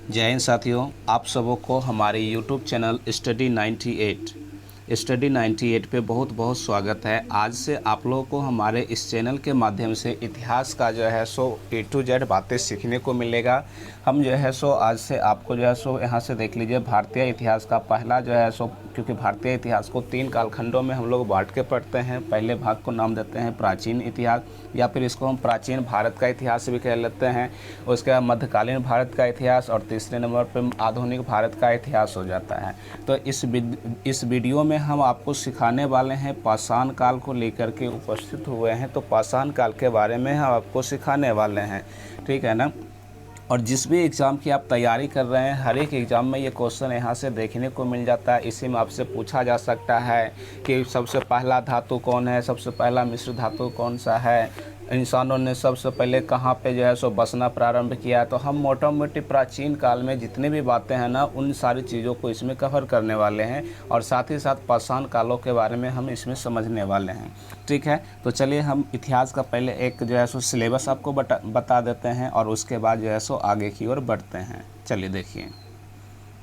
जय हिंद साथियों, आप सबों को हमारे YouTube चैनल स्टडी 98 पे बहुत बहुत स्वागत है। आज से आप लोगों को हमारे इस चैनल के माध्यम से इतिहास का जो है सो A to Z बातें सीखने को मिलेगा। हम जो है सो आज से आपको जो है सो यहाँ से देख लीजिए भारतीय इतिहास का पहला जो है सो, क्योंकि भारतीय इतिहास को 3 कालखंडों में हम लोग बांट के पढ़ते हैं। पहले भाग को नाम देते हैं प्राचीन इतिहास, या फिर इसको हम प्राचीन भारत का इतिहास भी कह लेते हैं। उसके बाद मध्यकालीन भारत का इतिहास और तीसरे नंबर पर आधुनिक भारत का इतिहास हो जाता है। तो इस वीडियो में हम आपको सिखाने वाले हैं पाषाण काल को लेकर के उपस्थित हुए हैं, तो पाषाण काल के बारे में हम आपको सिखाने वाले हैं, ठीक है ना। और जिस भी एग्ज़ाम की आप तैयारी कर रहे हैं, हर एक एग्ज़ाम में ये क्वेश्चन यहाँ से देखने को मिल जाता है। इसी में आपसे पूछा जा सकता है कि सबसे पहला धातु कौन है, सबसे पहला मिश्र धातु कौन सा है, इंसानों ने सबसे पहले कहाँ पे जो है सो बसना प्रारंभ किया। तो हम मोटा मोटी प्राचीन काल में जितनी भी बातें हैं ना, उन सारी चीज़ों को इसमें कवर करने वाले हैं, और साथ ही साथ पाषाण कालों के बारे में हम इसमें समझने वाले हैं, ठीक है। तो चलिए हम इतिहास का पहले एक जो है सो सिलेबस आपको बता देते हैं, और उसके बाद जो है सो आगे की ओर बढ़ते हैं। चलिए देखिए,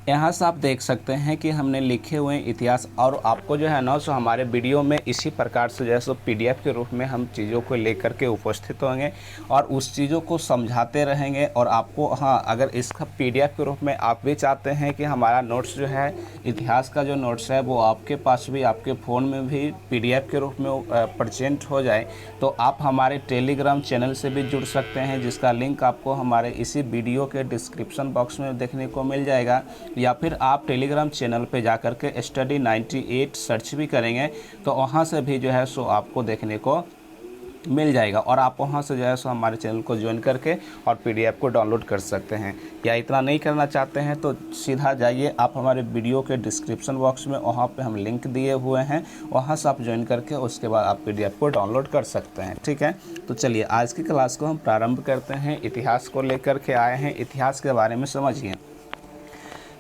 यहाँ से आप देख सकते हैं कि हमने लिखे हुए इतिहास, और आपको जो है ना सो हमारे वीडियो में इसी प्रकार से जो है सो PDF के रूप में हम चीज़ों को लेकर के उपस्थित होंगे और उस चीज़ों को समझाते रहेंगे। और आपको अगर इसका PDF के रूप में आप भी चाहते हैं कि हमारा नोट्स जो है, इतिहास का जो नोट्स है वो आपके पास भी, आपके फ़ोन में भी PDF के रूप में प्रेजेंट हो जाए, तो आप हमारे टेलीग्राम चैनल से भी जुड़ सकते हैं, जिसका लिंक आपको हमारे इसी वीडियो के डिस्क्रिप्शन बॉक्स में देखने को मिल जाएगा। या फिर आप टेलीग्राम चैनल पे जा कर के स्टडी 98 सर्च भी करेंगे तो वहाँ से भी जो है सो आपको देखने को मिल जाएगा, और आप वहाँ से जो है सो हमारे चैनल को ज्वाइन करके और PDF को डाउनलोड कर सकते हैं। या इतना नहीं करना चाहते हैं तो सीधा जाइए आप हमारे वीडियो के डिस्क्रिप्शन बॉक्स में, वहाँ पे हम लिंक दिए हुए हैं, वहाँ से आप ज्वाइन करके उसके बाद आप PDF को डाउनलोड कर सकते हैं, ठीक है। तो चलिए आज की क्लास को हम प्रारंभ करते हैं। इतिहास को लेकर के आए हैं, इतिहास के बारे में समझिए।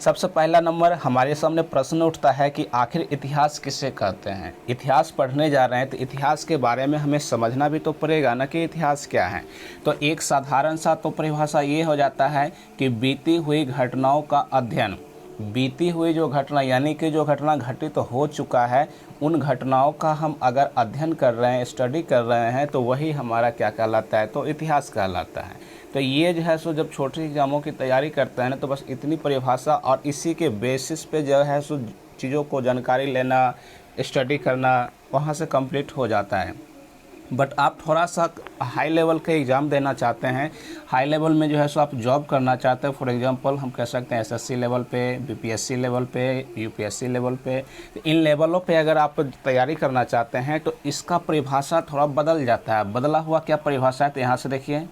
सबसे पहला नंबर हमारे सामने प्रश्न उठता है कि आखिर इतिहास किसे कहते हैं। इतिहास पढ़ने जा रहे हैं तो इतिहास के बारे में हमें समझना भी तो पड़ेगा ना कि इतिहास क्या है। तो एक साधारण सा तो परिभाषा ये हो जाता है कि बीती हुई घटनाओं का अध्ययन। बीती हुई जो घटना, यानी कि जो घटना घटित तो हो चुका है, उन घटनाओं का हम अगर अध्ययन कर रहे हैं, स्टडी कर रहे हैं, तो वही हमारा क्या कहलाता है, तो इतिहास कहलाता है। तो ये जो है सो जब छोटे एग्जामों की तैयारी करते हैं ना, तो बस इतनी परिभाषा और इसी के बेसिस पे जो है सो चीज़ों को जानकारी लेना, स्टडी करना वहाँ से कंप्लीट हो जाता है। बट आप थोड़ा सा हाई लेवल के एग्ज़ाम देना चाहते हैं, हाई लेवल में जो है सो आप जॉब करना चाहते हैं, फॉर एग्जांपल हम कह सकते हैं SSC लेवल पे, BPSC लेवल पे, UPSC लेवल पे, तो इन लेवलों पे अगर आप तैयारी करना चाहते हैं तो इसका परिभाषा थोड़ा बदल जाता है। बदला हुआ क्या परिभाषा है, तो यहाँ से देखिए,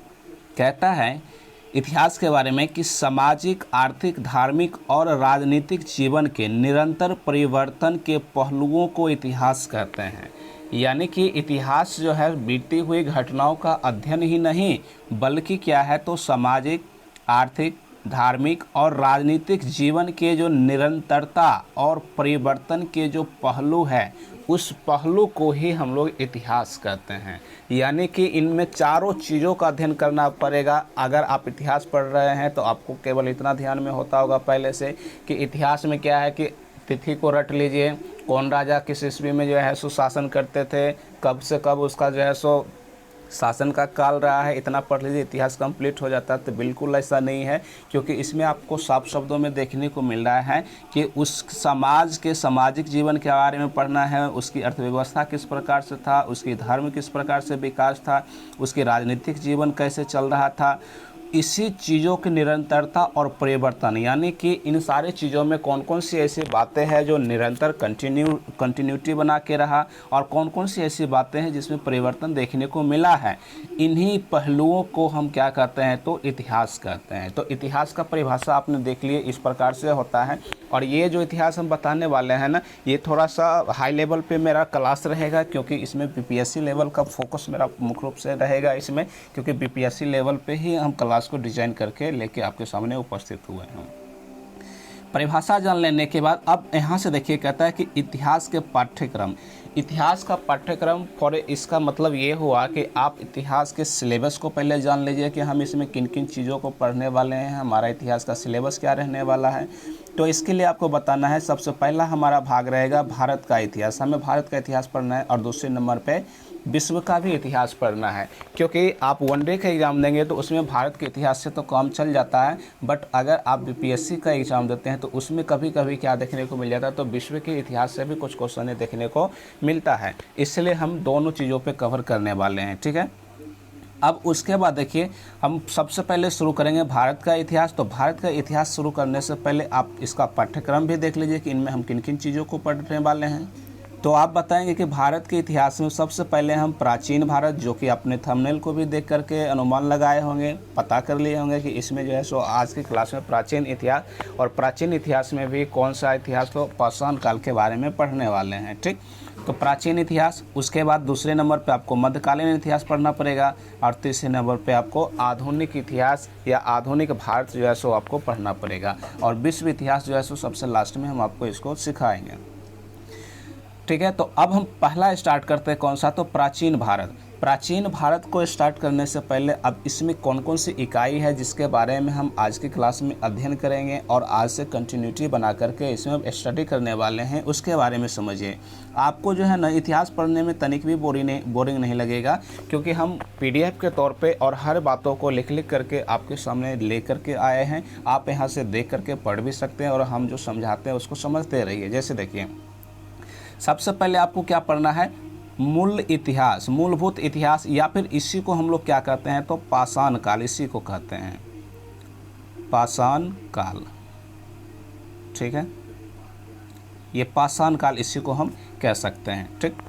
कहता है इतिहास के बारे में कि सामाजिक, आर्थिक, धार्मिक और राजनीतिक जीवन के निरंतर परिवर्तन के पहलुओं को इतिहास कहते हैं। यानी कि इतिहास जो है बीती हुई घटनाओं का अध्ययन ही नहीं, बल्कि क्या है, तो सामाजिक, आर्थिक, धार्मिक और राजनीतिक जीवन के जो निरंतरता और परिवर्तन के जो पहलू है, उस पहलू को ही हम लोग इतिहास कहते हैं। यानी कि इनमें चारों चीज़ों का अध्ययन करना पड़ेगा। अगर आप इतिहास पढ़ रहे हैं तो आपको केवल इतना ध्यान में होता होगा पहले से कि इतिहास में क्या है, कि तिथि को रट लीजिए, कौन राजा किस ईस्वी में जो है सो शासन करते थे, कब से कब उसका जो है सो शासन का काल रहा है, इतना पढ़ लीजिए, इतिहास कंप्लीट हो जाता है। तो बिल्कुल ऐसा नहीं है, क्योंकि इसमें आपको साफ शब्दों में देखने को मिल रहा है कि उस समाज के सामाजिक जीवन के बारे में पढ़ना है, उसकी अर्थव्यवस्था किस प्रकार से था, उसकी धर्म किस प्रकार से विकास था, उसकी राजनीतिक जीवन कैसे चल रहा था, इसी चीज़ों की निरंतरता और परिवर्तन, यानी कि इन सारे चीज़ों में कौन कौन सी ऐसी बातें हैं जो निरंतर कंटिन्यूटी बना के रहा, और कौन कौन सी ऐसी बातें हैं जिसमें परिवर्तन देखने को मिला है। इन्हीं पहलुओं को हम क्या कहते हैं, तो इतिहास कहते हैं। तो इतिहास का परिभाषा आपने देख लिए, इस प्रकार से होता है। और ये जो इतिहास हम बताने वाले हैं ना, ये थोड़ा सा हाई लेवल पे मेरा क्लास रहेगा, क्योंकि इसमें BPSC लेवल का फोकस मेरा मुख्य रूप से रहेगा इसमें, क्योंकि BPSC लेवल पे ही हम क्लास को डिजाइन करके लेके आपके सामने उपस्थित हुए हैं। परिभाषा जान लेने के बाद अब यहाँ से देखिए, कहता है कि इतिहास के पाठ्यक्रम। इतिहास का पाठ्यक्रम फॉर इसका मतलब ये हुआ कि आप इतिहास के सिलेबस को पहले जान लीजिए कि हम इसमें किन किन चीज़ों को पढ़ने वाले हैं, हमारा इतिहास का सिलेबस क्या रहने वाला है। तो इसके लिए आपको बताना है, सबसे पहला हमारा भाग रहेगा भारत का इतिहास, हमें भारत का इतिहास पढ़ना है, और दूसरे नंबर पे विश्व का भी इतिहास पढ़ना है। क्योंकि आप वनडे का एग्ज़ाम देंगे तो उसमें भारत के इतिहास से तो काम चल जाता है, बट अगर आप बीपीएससी का एग्ज़ाम देते हैं तो उसमें कभी कभी क्या देखने को मिल जाता है, तो विश्व के इतिहास से भी कुछ क्वेश्चन देखने को मिलता है। इसलिए हम दोनों चीज़ों पे कवर करने वाले हैं, ठीक है। अब उसके बाद देखिए, हम सबसे पहले शुरू करेंगे भारत का इतिहास। तो भारत का इतिहास शुरू करने से पहले आप इसका पाठ्यक्रम भी देख लीजिए कि इनमें हम किन किन चीज़ों को पढ़ने वाले हैं। तो आप बताएंगे कि भारत के इतिहास में सबसे पहले हम प्राचीन भारत, जो कि अपने थंबनेल को भी देख करके अनुमान लगाए होंगे, पता कर लिए होंगे कि इसमें जो है सो आज की क्लास में प्राचीन इतिहास, और प्राचीन इतिहास में भी कौन सा इतिहास, तो पाषाण काल के बारे में पढ़ने वाले हैं, ठीक। तो प्राचीन इतिहास, उसके बाद दूसरे नंबर पे आपको मध्यकालीन इतिहास पढ़ना पड़ेगा, और तीसरे नंबर पे आपको आधुनिक इतिहास या आधुनिक भारत जो है सो आपको पढ़ना पड़ेगा, और विश्व इतिहास जो है सो सबसे लास्ट में हम आपको इसको सिखाएंगे, ठीक है। तो अब हम पहला स्टार्ट करते हैं, कौन सा, तो प्राचीन भारत। प्राचीन भारत को स्टार्ट करने से पहले अब इसमें कौन कौन सी इकाई है जिसके बारे में हम आज की क्लास में अध्ययन करेंगे, और आज से कंटिन्यूटी बना करके इसमें स्टडी करने वाले हैं, उसके बारे में समझिए। आपको जो है ना इतिहास पढ़ने में तनिक भी बोरिंग नहीं लगेगा, क्योंकि हम पीडीएफ के तौर पे और हर बातों को लिख करके आपके सामने ले करके आए हैं। आप यहाँ से देख करके पढ़ भी सकते हैं, और हम जो समझाते हैं उसको समझते रहिए। जैसे देखिए, सबसे पहले आपको क्या पढ़ना है, मूल इतिहास, मूलभूत इतिहास, या फिर इसी को हम लोग क्या कहते हैं, तो पाषाण काल, इसी को कहते हैं पाषाण काल, ठीक है। ये पाषाण काल, इसी को हम कह सकते हैं, ठीक।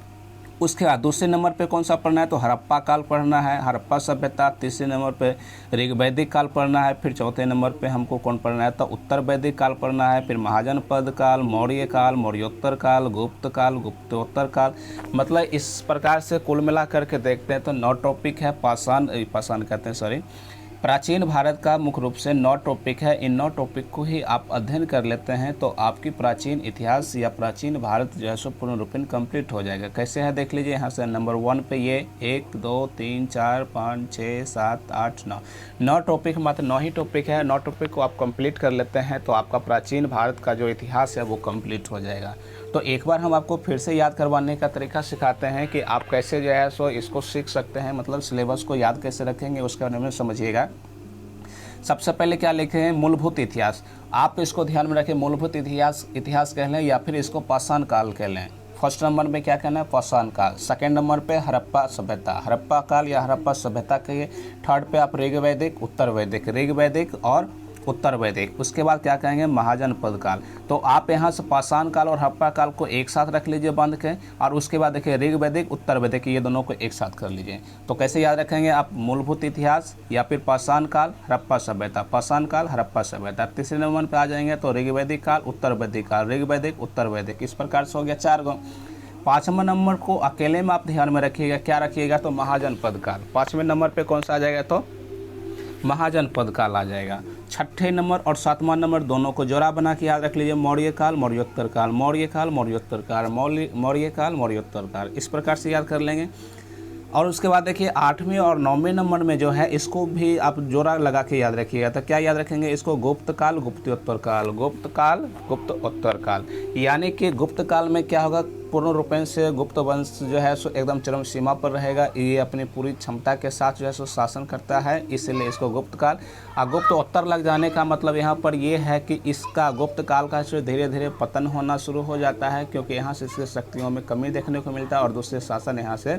उसके बाद दूसरे नंबर पे कौन सा पढ़ना है, तो हड़प्पा काल पढ़ना है, हड़प्पा सभ्यता। तीसरे नंबर पे ऋग वैदिक काल पढ़ना है। फिर चौथे नंबर पे हमको कौन पढ़ना है, तो उत्तर वैदिक काल पढ़ना है। फिर महाजनपद काल, मौर्य काल, मौर्योत्तर काल, गुप्त काल, गुप्तोत्तर काल। मतलब इस प्रकार से कुल मिला करके देखते हैं तो 9 टॉपिक है। पाषाण कहते हैं, सॉरी, प्राचीन भारत का मुख्य रूप से 9 टॉपिक है। इन 9 टॉपिक को ही आप अध्ययन कर लेते हैं तो आपकी प्राचीन इतिहास या प्राचीन भारत जो है सो पूर्ण रूपेण कंप्लीट हो जाएगा। कैसे है देख लीजिए, यहाँ से नंबर 1 पे ये 1 2 3 4 5 6 7 8 9 टॉपिक, मात्र 9 ही टॉपिक है। 9 टॉपिक को आप कंप्लीट कर लेते हैं तो आपका प्राचीन भारत का जो इतिहास है वो कंप्लीट हो जाएगा। तो एक बार हम आपको फिर से याद करवाने का तरीका सिखाते हैं कि आप कैसे जो है सो इसको सीख सकते हैं, मतलब सिलेबस को याद कैसे रखेंगे उसके बारे में समझिएगा। सबसे पहले क्या लिखे हैं, मूलभूत इतिहास। आप इसको ध्यान में रखें, मूलभूत इतिहास कह लें या फिर इसको पाषाण काल कह लें। फर्स्ट नंबर पे क्या कहना है, पाषाण काल। सेकेंड नंबर पे हड़प्पा सभ्यता, हड़प्पा काल या हड़प्पा सभ्यता कहिए। थर्ड पे आप ऋग वैदिक, उत्तर वैदिक, ऋग वैदिक और उत्तर वैदिक। उसके बाद क्या कहेंगे, महाजनपद काल। तो आप यहाँ से पाषाण काल और हड़प्पा काल को एक साथ रख लीजिए बांध के, और उसके बाद देखिए ऋग वैदिक, उत्तर वैदिक, ये दोनों को एक साथ कर लीजिए। तो कैसे याद रखेंगे आप, मूलभूत इतिहास या फिर पाषाण काल, हड़प्पा सभ्यता, पाषाण काल, हड़प्पा सभ्यता। तीसरे नंबर पर आ जाएंगे तो ऋग वैदिक काल, उत्तर वैदिक काल, ऋग वैदिक, उत्तर वैदिक। इस प्रकार से हो गया 4 गो। 5वें नंबर को अकेले में आप ध्यान में रखिएगा, क्या रखिएगा, तो महाजनपद काल। 5वें नंबर पे कौन सा आ जाएगा, तो महाजनपद काल आ जाएगा। 6ठे नंबर और 7वां नंबर दोनों को जोड़ा बना के याद रख लीजिए, मौर्य काल, मौर्योत्तर काल, मौर्य काल, मौर्योत्तर काल, मौर्य काल, मौर्योत्तर काल। इस प्रकार से याद कर लेंगे। और उसके बाद देखिए 8वें और 9वें नंबर में जो है इसको भी आप जोड़ा लगा के याद रखिएगा। तो क्या याद रखेंगे, इसको गुप्त काल, गुप्तोत्तर काल, गुप्त काल, गुप्तोत्तर काल। यानी कि गुप्त काल में क्या होगा, पूर्ण रूपेण से गुप्त वंश जो है सो एकदम चरम सीमा पर रहेगा। ये अपनी पूरी क्षमता के साथ जो है सो शासन करता है, इसलिए इसको गुप्त काल। और गुप्तोत्तर लग जाने का मतलब यहाँ पर ये है कि इसका गुप्त काल का जो धीरे धीरे पतन होना शुरू हो जाता है, क्योंकि यहाँ से इसके शक्तियों में कमी देखने को मिलता है और दूसरे शासन यहाँ से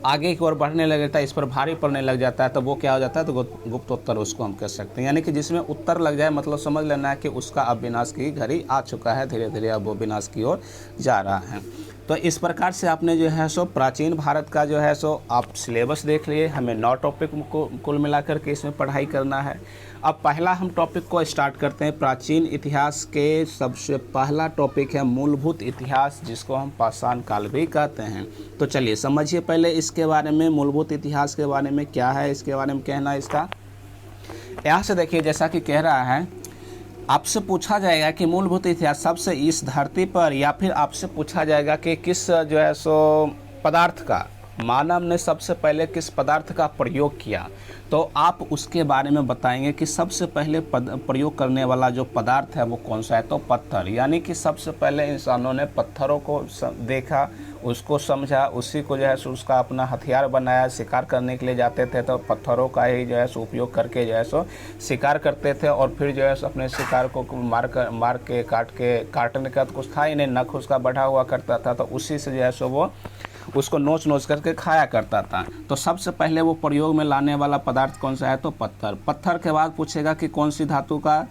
आगे की ओर बढ़ने लगता है, इस पर भारी पड़ने लग जाता है। तो वो क्या हो जाता है, तो गुप्तोत्तर उसको हम कह सकते हैं। यानी कि जिसमें उत्तर लग जाए, मतलब समझ लेना है कि उसका अब विनाश की घड़ी आ चुका है, धीरे धीरे अब वो विनाश की ओर जा रहा है। तो इस प्रकार से आपने जो है सो प्राचीन भारत का जो है सो आप सिलेबस देख लिए। हमें 9 टॉपिक को कुल मिलाकर के इसमें पढ़ाई करना है। अब पहला हम टॉपिक को स्टार्ट करते हैं। प्राचीन इतिहास के सबसे पहला टॉपिक है मूलभूत इतिहास, जिसको हम पाषाण काल भी कहते हैं। तो चलिए समझिए पहले इसके बारे में, मूलभूत इतिहास के बारे में क्या है, इसके बारे में कहना इसका। यहाँ से देखिए, जैसा कि कह रहा है आपसे पूछा जाएगा कि मूलभूत इतिहास सबसे इस धरती पर, या फिर आपसे पूछा जाएगा कि किस जो है सो पदार्थ का, मानव ने सबसे पहले किस पदार्थ का प्रयोग किया, तो आप उसके बारे में बताएंगे कि सबसे पहले प्रयोग करने वाला जो पदार्थ है वो कौन सा है, तो पत्थर। यानी कि सबसे पहले इंसानों ने पत्थरों को देखा, उसको समझा, उसी को जो है सो उसका अपना हथियार बनाया। शिकार करने के लिए जाते थे तो पत्थरों का ही जो है सो उपयोग करके जो है सो शिकार करते थे, और फिर जो है सो अपने शिकार को मार के काटने का तो कुछ था ही नहीं, नख उसका बढ़ा हुआ करता था, तो उसी से जो है सो वो उसको नोच नोच करके खाया करता था। तो सबसे पहले वो प्रयोग में लाने वाला पदार्थ कौन सा है, तो पत्थर। पत्थर के बाद पूछेगा कि कौन सी धातु का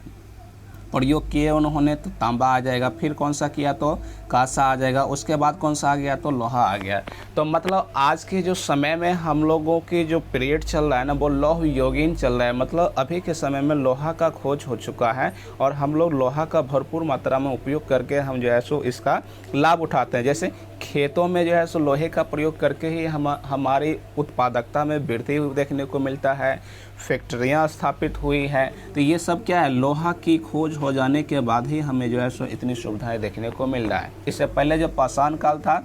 प्रयोग किए उन्होंने, तो तांबा आ जाएगा। फिर कौन सा किया, तो कांसा आ जाएगा। उसके बाद कौन सा आ गया, तो लोहा आ गया। तो मतलब आज के जो समय में हम लोगों की जो पीरियड चल रहा है ना, वो लौह योगीन चल रहा है। मतलब अभी के समय में लोहा का खोज हो चुका है, और हम लोग लोहा का भरपूर मात्रा में उपयोग करके हम जो है सो इसका लाभ उठाते हैं। जैसे खेतों में जो है सो लोहे का प्रयोग करके ही हमारी उत्पादकता में वृद्धि देखने को मिलता है, फैक्ट्रियाँ स्थापित हुई हैं। तो ये सब क्या है, लोहा की खोज हो जाने के बाद ही हमें जो है सो इतनी सुविधाएं देखने को मिल रहा है। इससे पहले जब पाषाण काल था,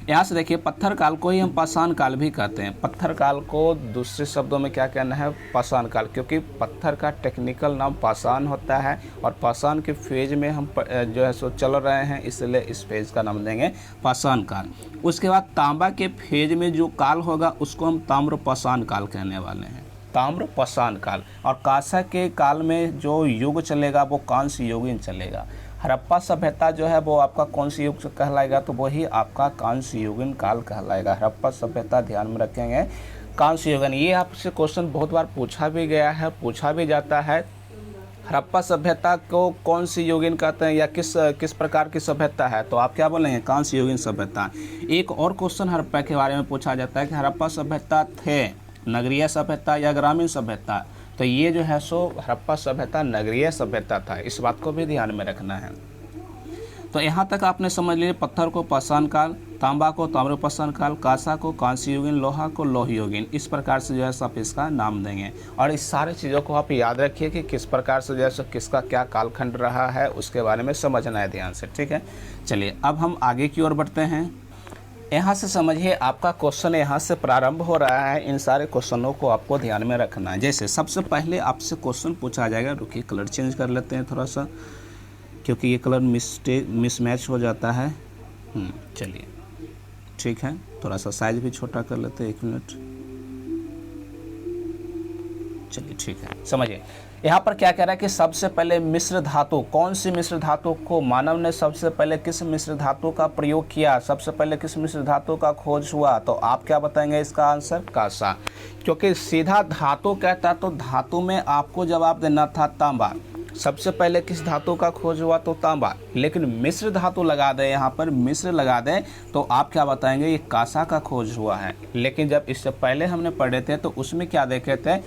यहाँ से देखिए पत्थर काल को ही हम पाषाण काल भी कहते हैं। पत्थर काल को दूसरे शब्दों में क्या कहना है, पाषाण काल, क्योंकि पत्थर का टेक्निकल नाम पाषाण होता है, और पाषाण के फेज में हम जो है सो चल रहे हैं, इसलिए इस फेज का नाम देंगे पाषाण काल। उसके बाद तांबा के फेज में जो काल होगा उसको हम ताम्र पाषाण काल कहने वाले हैं, ताम्र पाषाण काल। और कांसा के काल में जो युग चलेगा वो कांस्य युगीन चलेगा। हड़प्पा सभ्यता जो है वो आपका कौन सी युग कहलाएगा, तो वही आपका कांस्य युगीन काल कहलाएगा। हड़प्पा सभ्यता ध्यान में रखेंगे, कांस्य युगीन। ये आपसे क्वेश्चन बहुत बार पूछा भी गया है, पूछा भी जाता है। हड़प्पा सभ्यता को कौन सी युगीन कहते हैं, या किस प्रकार की सभ्यता है, तो आप क्या बोलेंगे, कांस्य युगीन सभ्यता। एक और क्वेश्चन हड़प्पा के बारे में पूछा जाता है कि हड़प्पा सभ्यता थे नगरीय सभ्यता या ग्रामीण सभ्यता, तो ये जो है सो हड़प्पा सभ्यता नगरीय सभ्यता था। इस बात को भी ध्यान में रखना है। तो यहाँ तक आपने समझ लिया, पत्थर को पाषाण काल, तांबा को ताम्र पाषाण काल, कांसा को कांस्य युगीन, लोहा को लौह युगीन। इस प्रकार से जो है आप इसका नाम देंगे, और इस सारी चीज़ों को आप याद रखिए कि किस प्रकार से जो है किसका क्या कालखंड रहा है, उसके बारे में समझना है ध्यान से, ठीक है। चलिए अब हम आगे की ओर बढ़ते हैं। यहाँ से समझिए, आपका क्वेश्चन यहाँ से प्रारंभ हो रहा है। इन सारे क्वेश्चनों को आपको ध्यान में रखना है। जैसे सबसे पहले आपसे क्वेश्चन पूछा जाएगा, रुकिए कलर चेंज कर लेते हैं थोड़ा सा, क्योंकि ये कलर मिसमैच हो जाता है। चलिए ठीक है, थोड़ा सा साइज भी छोटा कर लेते हैं, 1 मिनट। चलिए ठीक है, समझिए यहाँ पर क्या कह रहा है कि सबसे पहले मिश्र धातु, कौन सी मिश्र धातु को मानव ने सबसे पहले किस मिश्र धातु का प्रयोग किया, सबसे पहले किस मिश्र धातु का खोज हुआ, तो आप क्या बताएंगे इसका आंसर, कांसा। क्योंकि सीधा धातु कहता तो धातु में आपको जवाब देना था तांबा। सबसे पहले किस धातु का खोज हुआ, तो तांबा। लेकिन मिश्र धातु लगा दे, यहाँ पर मिश्र लगा दे, तो आप क्या बताएंगे, ये कांसा का खोज हुआ है। लेकिन जब इससे पहले हमने पढ़े थे तो उसमें क्या देखे थे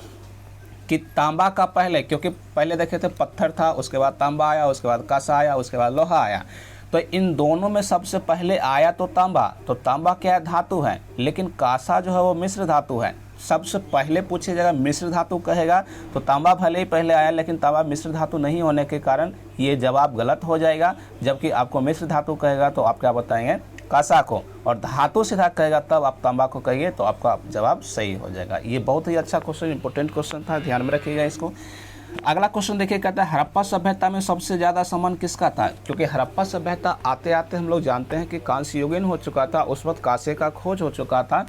कि तांबा का पहले, क्योंकि पहले देखे थे पत्थर था, उसके बाद तांबा आया, उसके बाद कांसा आया, उसके बाद लोहा आया। तो इन दोनों में सबसे पहले आया तो तांबा। तो तांबा क्या धातु है, लेकिन कांसा जो है वो मिश्र धातु है। सबसे पहले पूछे जाएगा मिश्र धातु कहेगा तो तांबा भले ही पहले आया, लेकिन तांबा मिश्र धातु नहीं होने के कारण ये जवाब गलत हो जाएगा। जबकि आपको मिश्र धातु कहेगा तो आप क्या बताएंगे, कांसा को, और धातु सीधा कहेगा तब आप तांबा को कहिए, तो आपका जवाब सही हो जाएगा। ये बहुत ही अच्छा क्वेश्चन, इंपॉर्टेंट क्वेश्चन था, ध्यान में रखिएगा इसको। अगला क्वेश्चन देखिए, कहता है हड़प्पा सभ्यता में सबसे ज़्यादा सामान किसका था। क्योंकि हड़प्पा सभ्यता आते आते हम लोग जानते हैं कि कांस्य युगीन हो चुका था, उस वक्त कांसे का खोज हो चुका था,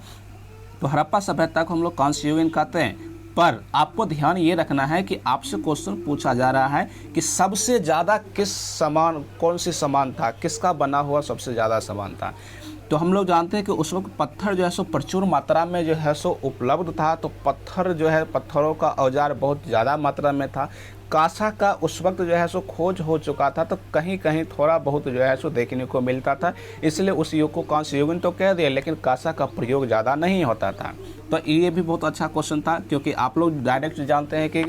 तो हड़प्पा सभ्यता को हम लोग कांस्य युगीन कहते हैं। पर आपको ध्यान ये रखना है कि आपसे क्वेश्चन पूछा जा रहा है कि सबसे ज़्यादा किस सामान, कौन सी सामान था, किसका बना हुआ सबसे ज़्यादा सामान था। तो हम लोग जानते हैं कि उस वक्त पत्थर जो है सो प्रचुर मात्रा में जो है सो उपलब्ध था, तो पत्थर जो है, पत्थरों का औजार बहुत ज़्यादा मात्रा में था। कांसा का उस वक्त जो है सो खोज हो चुका था, तो कहीं कहीं थोड़ा बहुत जो है सो देखने को मिलता था, इसलिए उस युग को कांस्य युगीन तो कह दिया, लेकिन कांसा का प्रयोग ज़्यादा नहीं होता था। तो ये भी बहुत अच्छा क्वेश्चन था, क्योंकि आप लोग डायरेक्ट जानते हैं कि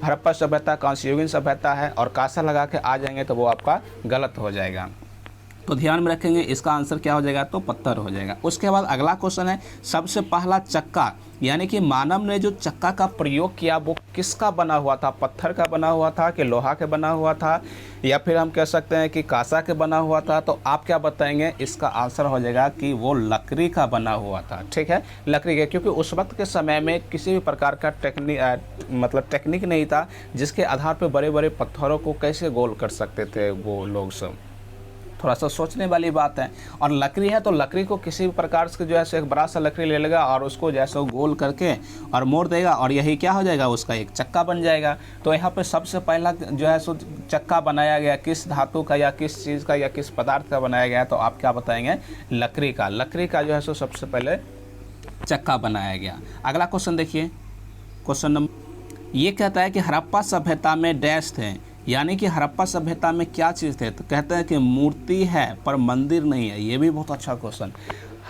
हड़प्पा सभ्यता कांस्य युगीन सभ्यता है, और कांसा लगा के आ जाएंगे तो वो आपका गलत हो जाएगा। तो ध्यान में रखेंगे इसका आंसर क्या हो जाएगा, तो पत्थर हो जाएगा। उसके बाद अगला क्वेश्चन है, सबसे पहला चक्का यानी कि मानव ने जो चक्का का प्रयोग किया वो किसका बना हुआ था, पत्थर का बना हुआ था कि लोहा के बना हुआ था, या फिर हम कह सकते हैं कि कांसा के बना हुआ था। तो आप क्या बताएंगे, इसका आंसर हो जाएगा कि वो लकड़ी का बना हुआ था। ठीक है, लकड़ी का, क्योंकि उस वक्त के समय में किसी भी प्रकार का टेक्निक नहीं था जिसके आधार पर बड़े बड़े पत्थरों को कैसे गोल कर सकते थे वो लोग सब। थोड़ा सा सोचने वाली बात है। और लकड़ी है तो लकड़ी को किसी भी प्रकार से जो है सो एक बड़ा सा लकड़ी ले लेगा और उसको जैसे गोल करके और मोड़ देगा और यही क्या हो जाएगा, उसका एक चक्का बन जाएगा। तो यहाँ पे सबसे पहला जो है सो चक्का बनाया गया किस धातु का या किस चीज़ का या किस पदार्थ का बनाया गया, तो आप क्या बताएंगे, लकड़ी का। लकड़ी का जो है सो सबसे पहले चक्का बनाया गया। अगला क्वेश्चन देखिए, क्वेश्चन नंबर ये कहता है कि हड़प्पा सभ्यता में डैश थे, यानी कि हड़प्पा सभ्यता में क्या चीज़ थे, तो कहते हैं कि मूर्ति है पर मंदिर नहीं है। ये भी बहुत अच्छा क्वेश्चन।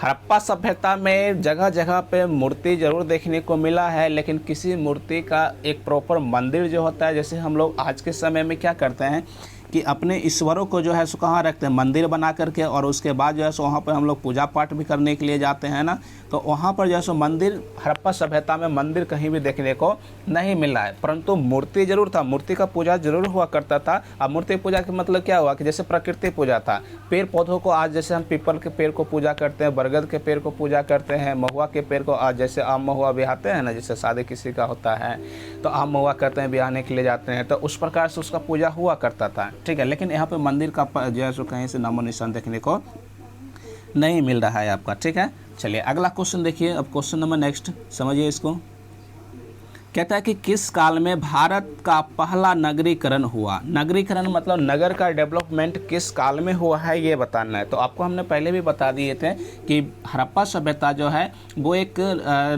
हड़प्पा सभ्यता में जगह जगह पे मूर्ति जरूर देखने को मिला है, लेकिन किसी मूर्ति का एक प्रॉपर मंदिर जो होता है, जैसे हम लोग आज के समय में क्या करते हैं कि अपने ईश्वरों को जो है सो कहाँ रखते हैं, मंदिर बना करके, और उसके बाद जो है सो वहाँ पर हम लोग पूजा पाठ भी करने के लिए जाते हैं ना। तो वहाँ पर जो है सो मंदिर, हड़प्पा सभ्यता में मंदिर कहीं भी देखने को नहीं मिला है, परंतु मूर्ति जरूर था, मूर्ति का पूजा जरूर हुआ करता था। अब मूर्ति पूजा का मतलब क्या हुआ कि जैसे प्रकृति पूजा था, पेड़ पौधों को आज जैसे हम पीपल के पेड़ को पूजा करते हैं, बरगद के पेड़ को पूजा करते हैं, महुआ के पेड़ को आज जैसे आम महुआ बिहाते हैं ना, जैसे शादी किसी का होता है तो आम महुआ करते हैं, बिहाने के लिए जाते हैं, तो उस प्रकार से उसका पूजा हुआ करता था। ठीक है, लेकिन यहाँ पे मंदिर का जो है सो कहीं से नामो निशान देखने को नहीं मिल रहा है आपका। ठीक है, चलिए अगला क्वेश्चन देखिए। अब क्वेश्चन नंबर नेक्स्ट समझिए इसको। कहता है कि किस काल में भारत का पहला नगरीकरण हुआ। नगरीकरण मतलब नगर का डेवलपमेंट किस काल में हुआ है ये बताना है। तो आपको हमने पहले भी बता दिए थे कि हड़प्पा सभ्यता जो है वो एक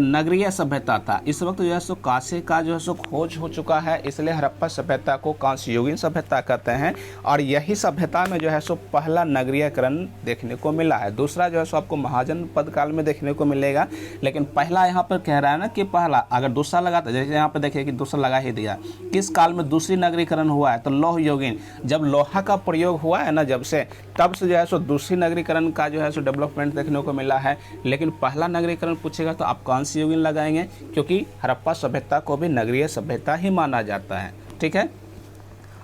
नगरीय सभ्यता था। इस वक्त जो है सो कांसे का जो है सो खोज हो चुका है, इसलिए हड़प्पा सभ्यता को कांस्ययुगीन सभ्यता कहते हैं। और यही सभ्यता में जो है सो पहला नगरीयकरण देखने को मिला है। दूसरा जो है सो आपको महाजनपद काल में देखने को मिलेगा, लेकिन पहला यहाँ पर कह रहा है ना कि पहला, अगर दूसरा लगाता, जैसे यहाँ पे देखिए कि दूसरा लगा ही दिया, किस काल में दूसरी नगरीकरण हुआ है, तो लौह युगीन, जब लोहा का प्रयोग हुआ है ना, जब से तब से जो है सो दूसरी नगरीकरण का जो है सो डेवलपमेंट देखने को मिला है। लेकिन पहला नगरीकरण पूछेगा तो आप कांस्य युगीन लगाएंगे, क्योंकि हड़प्पा सभ्यता को भी नगरीय सभ्यता ही माना जाता है। ठीक है,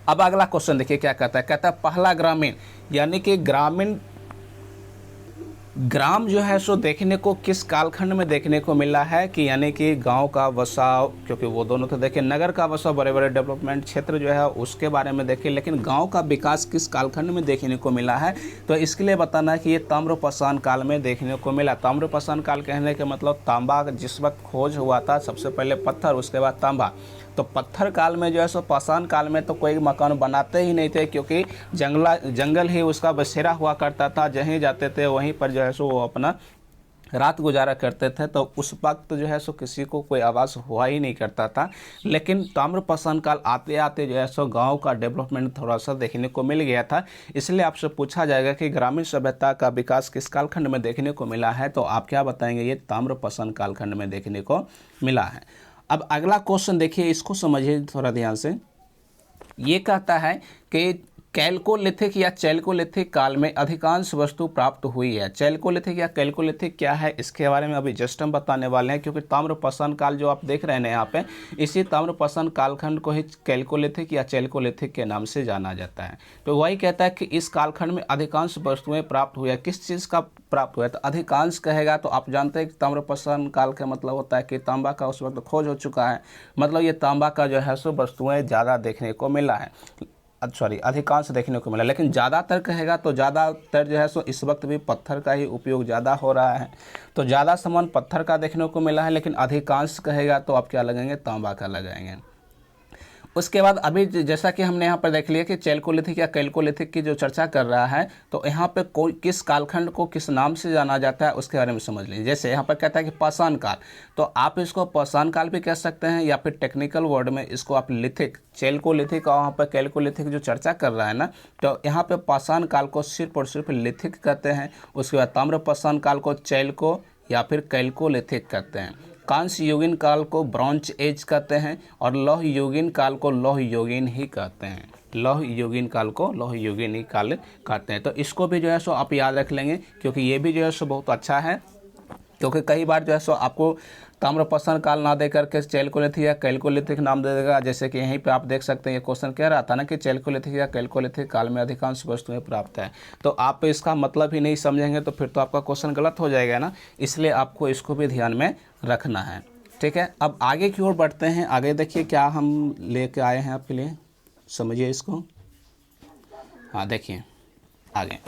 अब अगला क्वेश्चन देखिए क्या कहता है। कहता है पहला ग्रामीण, यानी कि ग्राम जो है सो देखने को किस कालखंड में देखने को मिला है, कि यानी कि गांव का बसाव, क्योंकि वो दोनों तो देखें, नगर का बसाव बड़े बड़े डेवलपमेंट क्षेत्र जो है उसके बारे में देखें, लेकिन गांव का विकास किस कालखंड में देखने को मिला है, तो इसके लिए बताना है कि ये ताम्रपाषाण काल में देखने को मिला। ताम्रपाषाण काल कहने के मतलब तांबा जिस वक्त खोज हुआ था, सबसे पहले पत्थर उसके बाद तांबा। तो पत्थर काल में जो है सो पाषाण काल में तो कोई मकान बनाते ही नहीं थे, क्योंकि जंगल ही उसका बसेरा हुआ करता था, जहीं जाते थे वहीं पर जो है सो वो अपना रात गुजारा करते थे। तो उस वक्त जो है सो किसी को कोई आवाज़ हुआ ही नहीं करता था। लेकिन ताम्रपाषाण काल आते आते जो है सो गांव का डेवलपमेंट थोड़ा सा देखने को मिल गया था। इसलिए आपसे पूछा जाएगा कि ग्रामीण सभ्यता का विकास किस कालखंड में देखने को मिला है, तो आप क्या बताएंगे, ये ताम्रपाषाण कालखंड में देखने को मिला है। अब अगला क्वेश्चन देखिए, इसको समझिए थोड़ा ध्यान से। ये कहता है कि कैल्कोलिथिक या चैल्कोलिथिक काल में अधिकांश वस्तु प्राप्त हुई है। चैल्कोलिथिक या कैल्कोलिथिक क्या है, इसके बारे में अभी जस्ट हम बताने वाले हैं, क्योंकि ताम्रपाषाण काल जो आप देख रहे हैं यहाँ पे, इसी ताम्रपाषाण कालखंड को ही कैल्कोलिथिक या चैल्कोलिथिक के नाम से जाना जाता है। तो वही कहता है कि इस कालखंड में अधिकांश वस्तुएं प्राप्त हुई है। किस चीज़ का प्राप्त हुआ है, तो अधिकांश कहेगा तो आप जानते हैं कि ताम्रपाषाण काल का मतलब होता है कि तांबा का उस वक्त खोज हो चुका है, मतलब ये तांबा का जो है सो वस्तुएं ज़्यादा देखने को मिला है, अधिकांश देखने को मिला। लेकिन ज़्यादातर कहेगा तो ज़्यादातर जो है सो इस वक्त भी पत्थर का ही उपयोग ज़्यादा हो रहा है, तो ज़्यादा सामान पत्थर का देखने को मिला है। लेकिन अधिकांश कहेगा तो आप क्या लगाएंगे, तांबा का लगाएंगे। उसके बाद अभी जैसा कि हमने यहाँ पर देख लिया कि चैल्कोलिथिक या कैल्कोलिथिक की जो चर्चा कर रहा है, तो यहाँ पे कोई किस कालखंड को किस नाम से जाना जाता है उसके बारे में समझ लीजिए। जैसे यहाँ पर कहता है कि पाषाण काल, तो आप इसको पाषाण काल भी कह सकते हैं, या फिर टेक्निकल वर्ड में इसको आप लिथिक, चैल्कोलिथिक और वहाँ पर कैल्कोलिथिक जो चर्चा कर रहा है ना, तो यहाँ पर पाषाण काल को सिर्फ और सिर्फ लिथिक कहते हैं। उसके बाद ताम्रपाषाण काल को चैल्को या फिर कैल्कोलिथिक कहते हैं। कांस्य युगीन काल को ब्रॉन्ज एज कहते हैं, और लौह युगीन काल को लौह युगीन ही कहते हैं। लौह युगीन काल को लौह युगीन काल कहते हैं। तो इसको भी जो है सो आप याद रख लेंगे, क्योंकि ये भी जो है सो बहुत अच्छा है। क्योंकि कई बार जो है सो आपको ताम्रप्रश्न काल ना दे करके चैल्कोलिथिक या कैल्कोलिथिक नाम दे देगा। जैसे कि यहीं पे आप देख सकते हैं, ये क्वेश्चन कह रहा था ना कि चैल्कोलिथिक या कैल्कोलिथिक काल में अधिकांश वस्तुएं प्राप्त है। तो आप इसका मतलब ही नहीं समझेंगे तो फिर तो आपका क्वेश्चन गलत हो जाएगा ना, इसलिए आपको इसको भी ध्यान में रखना है। ठीक है, अब आगे की ओर बढ़ते हैं। आगे देखिए क्या हम लेके आए हैं आपके लिए, समझिए इसको। हाँ देखिए आगे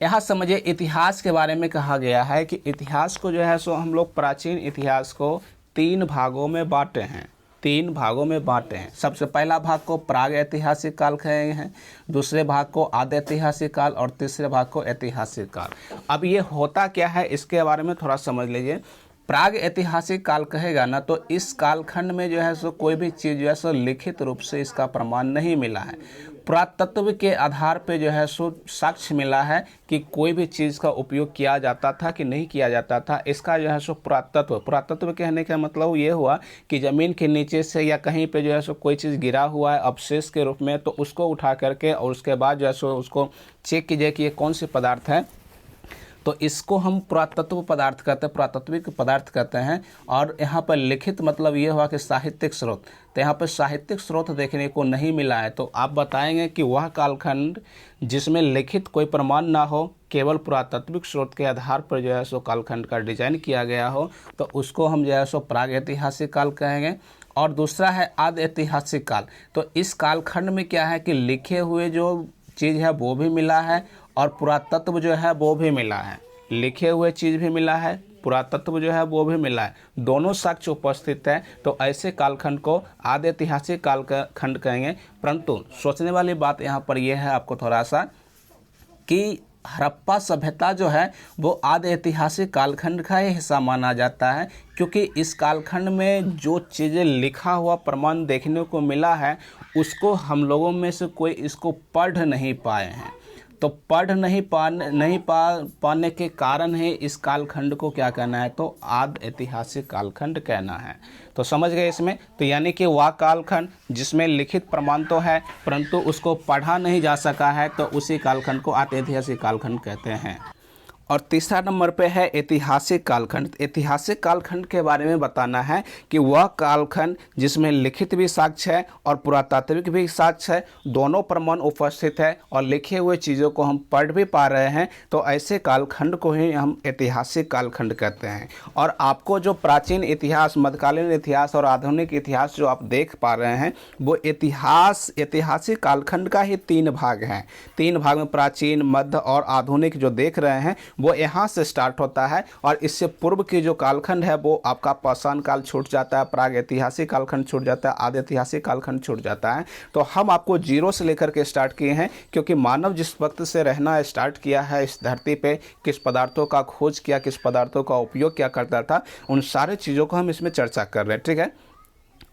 यहाँ समझिए, इतिहास के बारे में कहा गया है कि इतिहास को जो है सो हम लोग प्राचीन इतिहास को 3 भागों में बांटे हैं। 3 भागों में बांटे हैं। सबसे पहला भाग को प्राग ऐतिहासिक काल कहे हैं, दूसरे भाग को आदि ऐतिहासिक काल और तीसरे भाग को ऐतिहासिक काल। अब ये होता क्या है इसके बारे में थोड़ा समझ लीजिए। प्राग ऐतिहासिक काल कहेगा ना, तो इस कालखंड में जो है सो कोई भी चीज़ जो है सो लिखित रूप से इसका प्रमाण नहीं मिला है। पुरातत्व के आधार पे जो है सो साक्ष्य मिला है कि कोई भी चीज़ का उपयोग किया जाता था कि नहीं किया जाता था। इसका जो है सो पुरातत्व कहने का मतलब ये हुआ कि ज़मीन के नीचे से या कहीं पे जो है सो कोई चीज़ गिरा हुआ है अवशेष के रूप में, तो उसको उठा करके और उसके बाद जो है सो उसको चेक कीजिए कि ये कौन से पदार्थ है, तो इसको हम पुरातत्व पदार्थ कहते हैं, पुरातत्विक पदार्थ कहते हैं। और यहाँ पर लिखित मतलब ये हुआ कि साहित्यिक स्रोत, तो यहाँ पर साहित्यिक स्रोत देखने को नहीं मिला है। तो आप बताएंगे कि वह कालखंड जिसमें लिखित कोई प्रमाण ना हो, केवल पुरातत्विक स्रोत के आधार पर जो है सो कालखंड का डिजाइन किया गया हो, तो उसको हम जो है सो प्राग ऐतिहासिक काल कहेंगे। और दूसरा है आदि ऐतिहासिक काल। तो इस कालखंड में क्या है कि लिखे हुए जो चीज़ है वो भी मिला है और पुरातत्व जो है वो भी मिला है। लिखे हुए चीज़ भी मिला है, पुरातत्व जो है वो भी मिला है, दोनों साक्ष्य उपस्थित है। तो ऐसे कालखंड को आदि ऐतिहासिक कालखंड कहेंगे। परंतु सोचने वाली बात यहाँ पर यह है आपको थोड़ा सा कि हड़प्पा सभ्यता जो है वो आदि ऐतिहासिक कालखंड का ही हिस्सा माना जाता है, क्योंकि इस कालखंड में जो चीज़ें लिखा हुआ प्रमाण देखने को मिला है उसको हम लोगों में से कोई इसको पढ़ नहीं पाए हैं। तो पढ़ नहीं पाने के कारण है इस कालखंड को क्या कहना है, तो आदि ऐतिहासिक कालखंड कहना है। तो समझ गए इसमें। तो यानी कि वह कालखंड जिसमें लिखित प्रमाण तो है परंतु उसको पढ़ा नहीं जा सका है, तो उसी कालखंड को आदि ऐतिहासिक कालखंड कहते हैं। और तीसरा नंबर पे है ऐतिहासिक कालखंड। ऐतिहासिक कालखंड के बारे में बताना है कि वह कालखंड जिसमें लिखित भी साक्ष्य है और पुरातात्विक भी साक्ष्य है, दोनों प्रमाण उपस्थित है और लिखे हुए चीज़ों को हम पढ़ भी पा रहे हैं, तो ऐसे कालखंड को ही हम ऐतिहासिक कालखंड कहते हैं। और आपको जो प्राचीन इतिहास, मध्यकालीन इतिहास और आधुनिक इतिहास जो आप देख पा रहे हैं वो ऐतिहासिक कालखंड का ही 3 भाग हैं। 3 भाग में प्राचीन, मध्य और आधुनिक जो देख रहे हैं वो यहाँ से स्टार्ट होता है। और इससे पूर्व की जो कालखंड है वो आपका पाषाण काल छूट जाता है, प्राग ऐतिहासिक कालखंड छूट जाता है, आदि ऐतिहासिक कालखंड छूट जाता है। तो हम आपको 0 से लेकर के स्टार्ट किए हैं, क्योंकि मानव जिस वक्त से रहना स्टार्ट किया है इस धरती पे, किस पदार्थों का खोज किया, किस पदार्थों का उपयोग किया करता था, उन सारे चीज़ों को हम इसमें चर्चा कर रहे हैं। ठीक है,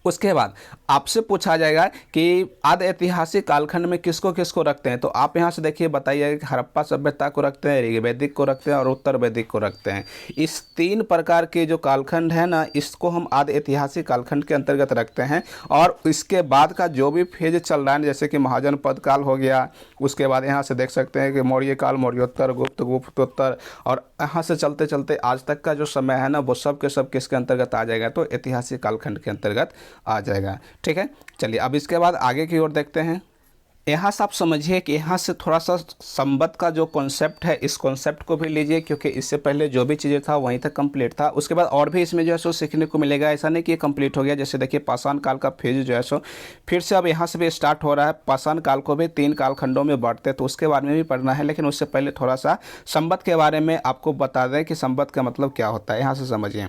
उसके बाद आपसे पूछा जाएगा कि आदि ऐतिहासिक कालखंड में किसको किसको रखते हैं। तो आप यहाँ से देखिए, बताइए कि हड़प्पा सभ्यता को रखते हैं, ऋग्वैदिक को रखते हैं और उत्तर वैदिक को रखते हैं। इस 3 प्रकार के जो कालखंड है ना, इसको हम आदि ऐतिहासिक कालखंड के अंतर्गत रखते हैं। और इसके बाद का जो भी फेज चल रहा है, जैसे कि महाजनपद काल हो गया, उसके बाद यहाँ से देख सकते हैं कि मौर्य काल, मौर्योत्तर, गुप्तोत्तर, और यहाँ से चलते चलते आज तक का जो समय है ना, वो सब के सब किसके अंतर्गत आ जाएगा, तो ऐतिहासिक कालखंड के अंतर्गत आ जाएगा। ठीक है, चलिए अब इसके बाद आगे की ओर देखते हैं। यहाँ से आप समझिए कि यहाँ से थोड़ा सा संवत का जो कॉन्सेप्ट है, इस कॉन्सेप्ट को भी लीजिए, क्योंकि इससे पहले जो भी चीज़ें था वहीं तक कंप्लीट था। उसके बाद और भी इसमें जो है सो सीखने को मिलेगा, ऐसा नहीं कि ये कंप्लीट हो गया। जैसे देखिए पाषाण काल का फेज जो है सो फिर से अब यहाँ से भी स्टार्ट हो रहा है। पाषाण काल को भी 3 कालखंडों में बांटते हैं, तो उसके बारे में भी पढ़ना है। लेकिन उससे पहले थोड़ा सा संवत के बारे में आपको बता दें कि संवत का मतलब क्या होता है। यहाँ से समझिए,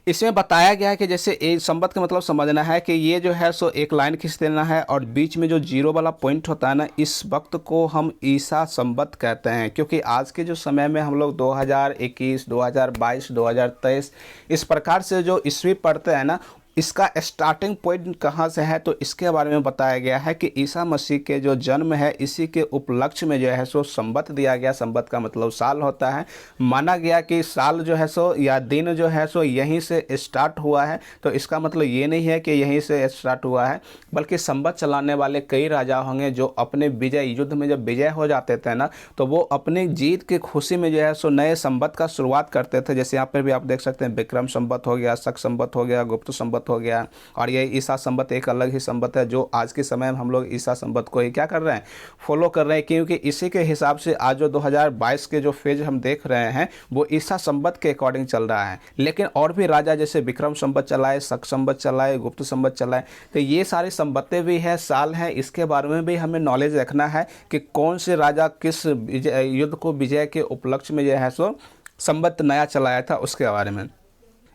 इसमें बताया गया है कि जैसे एक संवत का मतलब समझना है कि ये जो है सो एक लाइन खींच देना है और बीच में जो 0 वाला पॉइंट होता है ना, इस वक्त को हम ईसा संवत कहते हैं। क्योंकि आज के जो समय में हम लोग 2021, 2022, 2023 इस प्रकार से जो ईस्वी पढ़ते हैं ना, इसका स्टार्टिंग पॉइंट कहाँ से है, तो इसके बारे में बताया गया है कि ईसा मसीह के जो जन्म है इसी के उपलक्ष्य में जो है सो संवत दिया गया। संवत का मतलब साल होता है। माना गया कि साल जो है सो या दिन जो है सो यहीं से स्टार्ट हुआ है। तो इसका मतलब ये नहीं है कि यहीं से स्टार्ट हुआ है, बल्कि संवत चलाने वाले कई राजा होंगे जो अपने विजय युद्ध में जब विजय हो जाते थे ना, तो वो अपनी जीत की खुशी में जो है सो नए संवत का शुरुआत करते थे। जैसे यहाँ पर भी आप देख सकते हैं, विक्रम संवत हो गया, शक संवत हो गया, गुप्त संवत हो गया, और ये ईसा संवत एक अलग ही संवत है जो आज के समय में हम लोग ईसा संवत को ही क्या कर रहे हैं, फॉलो कर रहे हैं, क्योंकि इसी के हिसाब से आज जो 2022 के जो फेज हम देख रहे हैं वो ईसा संवत के अकॉर्डिंग चल रहा है। लेकिन और भी राजा जैसे विक्रम संवत चलाए, शक संवत चलाए, गुप्त संवत चलाए, तो ये सारी संवतें भी है, साल है, इसके बारे में भी हमें नॉलेज रखना है कि कौन से राजा किस युद्ध को विजय के उपलक्ष्य में जो है सो संवत नया चलाया था उसके बारे में।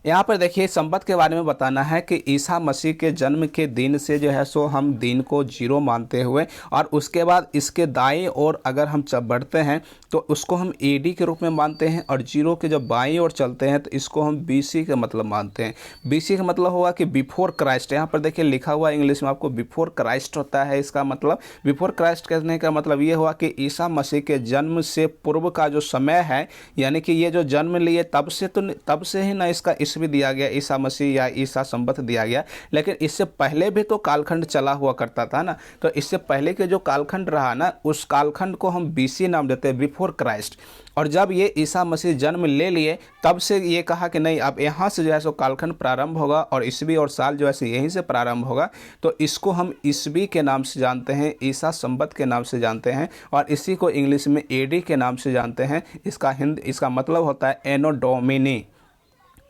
यहाँ पर देखिए संवत के बारे में बताना है कि ईसा मसीह के जन्म के दिन से जो है सो हम दिन को जीरो मानते हुए, और उसके बाद इसके दाएं ओर अगर हम बढ़ते हैं तो उसको हम एडी के रूप में मानते हैं, और जीरो के जब बाएं ओर चलते हैं तो इसको हम बीसी का मतलब मानते हैं। बीसी का मतलब होगा कि बिफोर क्राइस्ट। यहाँ पर देखिए लिखा हुआ इंग्लिश में आपको बिफोर क्राइस्ट होता है। इसका मतलब बिफोर क्राइस्ट कहने का मतलब ये हुआ कि ईसा मसीह के जन्म से पूर्व का जो समय है, यानी कि ये जो जन्म लिए तब से ही ना इसका भी दिया गया, ईसा मसीह या ईसा संवत दिया गया। लेकिन इससे पहले भी तो कालखंड चला हुआ करता था ना, तो इससे पहले के जो कालखंड रहा ना, उस कालखंड को हम बीसी नाम देते हैं, बिफोर क्राइस्ट। और जब ये ईसा मसीह जन्म ले लिए तब से ये कहा कि नहीं, अब यहाँ से जो है सो कालखंड प्रारंभ होगा और ईस्वी और साल जो है सो यहीं से प्रारंभ होगा। तो इसको हम ईस्वी के नाम से जानते हैं, ईसा संवत के नाम से जानते हैं, और इसी को इंग्लिश में एडी के नाम से जानते हैं। इसका मतलब होता है एनो डोमिनी।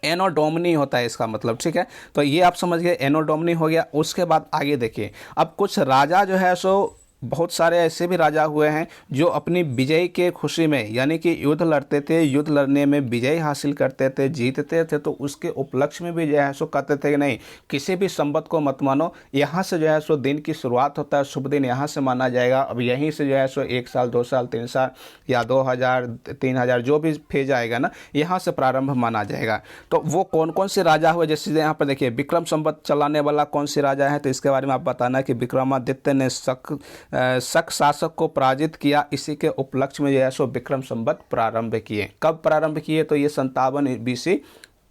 एनो डोमिनी होता है इसका मतलब, ठीक है। तो ये आप समझ गए, एनो डोमिनी हो गया। उसके बाद आगे देखिए, अब कुछ राजा जो है सो बहुत सारे ऐसे भी राजा हुए हैं जो अपनी विजय के खुशी में, यानी कि युद्ध लड़ते थे, युद्ध लड़ने में विजय हासिल करते थे, जीतते थे, तो उसके उपलक्ष्य में भी जो है सो कहते थे कि नहीं, किसी भी संवत को मत मानो, यहाँ से जो है सो दिन की शुरुआत होता है, शुभ दिन यहाँ से माना जाएगा। अब यहीं से जो है सो 1 साल 2 साल 3 साल या 2000 3000 जो भी फेज आएगा ना, यहाँ से प्रारंभ माना जाएगा। तो वो कौन कौन से राजा हुए, जैसे यहाँ पर देखिए विक्रम संवत चलाने वाला कौन से राजा है, तो इसके बारे में आप बताना है कि विक्रमादित्य ने शक शासक को पराजित किया। इसी के उपलक्ष्य में जो है सो विक्रम संवत प्रारंभ किए। कब प्रारंभ किए, तो ये 57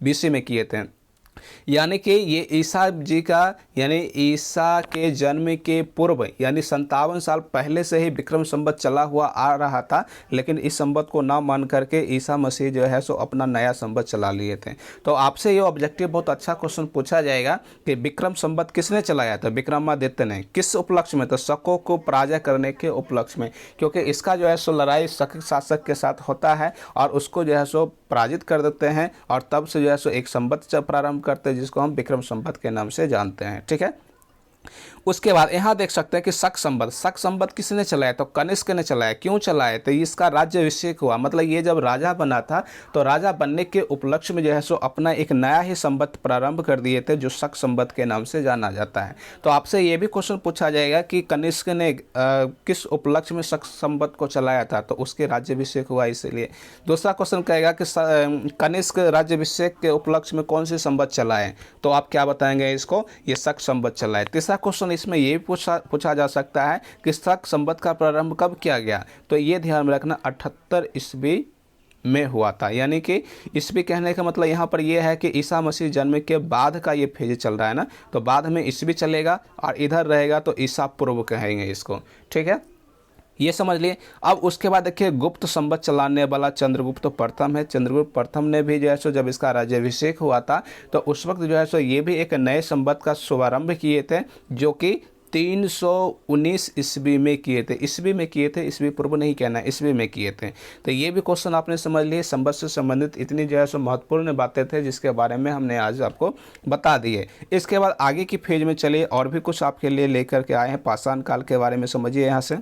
बीसी में किए थे। यानी कि ये ईसा जी का, यानी ईसा के जन्म के पूर्व यानी 57 साल पहले से ही विक्रम संवत चला हुआ आ रहा था, लेकिन इस संवत को ना मान करके ईसा मसीह जो है सो अपना नया संवत चला लिए थे। तो आपसे ये ऑब्जेक्टिव बहुत अच्छा क्वेश्चन पूछा जाएगा कि विक्रम संवत किसने चलाया था, विक्रमादित्य ने। किस उपलक्ष्य में, तो शकों को पराजय करने के उपलक्ष्य में, क्योंकि इसका जो है सो लड़ाई शक शासक के साथ होता है और उसको जो है सो पराजित कर देते हैं, और तब से जो है सो एक संवत प्रारंभ करते हैं जिसको हम विक्रम संवत के नाम से जानते हैं, ठीक है। उसके बाद यहाँ देख सकते हैं कि शक संवत किसने चलाया, तो कनिष्क ने चलाया। क्यों चलाया, तो इसका राज्याभिषेक हुआ, मतलब ये जब राजा बना था तो राजा बनने के उपलक्ष्य में जो है सो अपना एक नया ही संवत प्रारंभ कर दिए थे जो शक संवत के नाम से जाना जाता है। तो आपसे ये भी क्वेश्चन पूछा जाएगा कि कनिष्क ने किस उपलक्ष्य में शक संवत को चलाया था, तो उसके राज्याभिषेक हुआ इसलिए। दूसरा क्वेश्चन कहेगा कि कनिष्क राज्याभिषेक के उपलक्ष्य में कौन से संवत चलाए, तो आप क्या बताएंगे, इसको ये शक संवत चलाए। तीसरा क्वेश्चन इसमें ये पूछा जा सकता है कि शक संवत का प्रारंभ कब किया गया, तो ये ध्यान में रखना 78 ईस्वी में हुआ था। यानी कि ईस्वी कहने का मतलब यहाँ पर यह है कि ईसा मसीह जन्म के बाद का ये फेज चल रहा है ना, तो बाद में ईस्वी चलेगा और इधर रहेगा तो ईसा पूर्व कहेंगे इसको, ठीक है, ये समझ लिए। अब उसके बाद देखिए गुप्त संवत चलाने वाला चंद्रगुप्त प्रथम है। चंद्रगुप्त प्रथम ने भी जो है सो जब इसका राज्याभिषेक हुआ था तो उस वक्त जो है सो ये भी एक नए संवत का शुभारंभ किए थे, जो कि 319 ईस्वी में किए थे। ईस्वी पूर्व नहीं कहना, ईस्वी में किए थे। तो ये भी क्वेश्चन आपने समझ लिए। संवत से संबंधित इतनी जो है सो महत्वपूर्ण बातें थे जिसके बारे में हमने आज आपको बता दिए। इसके बाद आगे की फेज में चलिए, और भी कुछ आपके लिए लेकर के आए हैं। पाषाण काल के बारे में समझिए। यहाँ से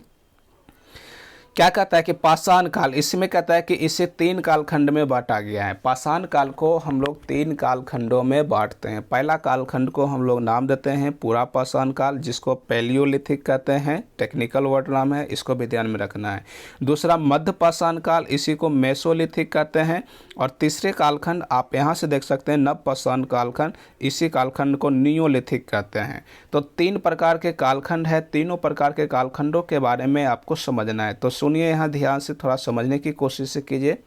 क्या कहता है कि पाषाण काल, इसमें कहता है कि इसे 3 कालखंड में बांटा गया है। पाषाण काल को हम लोग 3 कालखंडों में बांटते हैं। पहला कालखंड को हम लोग नाम देते हैं पूरा पाषाण काल, जिसको पैलियोलिथिक कहते हैं, टेक्निकल वर्ड नाम है, इसको भी ध्यान में रखना है। दूसरा मध्य पाषाण काल, इसी को मेसोलिथिक कहते हैं। और तीसरे कालखंड आप यहाँ से देख सकते हैं नव पाषाण कालखंड, इसी कालखंड को नियोलिथिक कहते हैं। तो 3 प्रकार के कालखंड है, तीनों प्रकार के कालखंडों के बारे में आपको समझना है। तो सुनिए यहाँ ध्यान से, थोड़ा समझने की कोशिश कीजिए।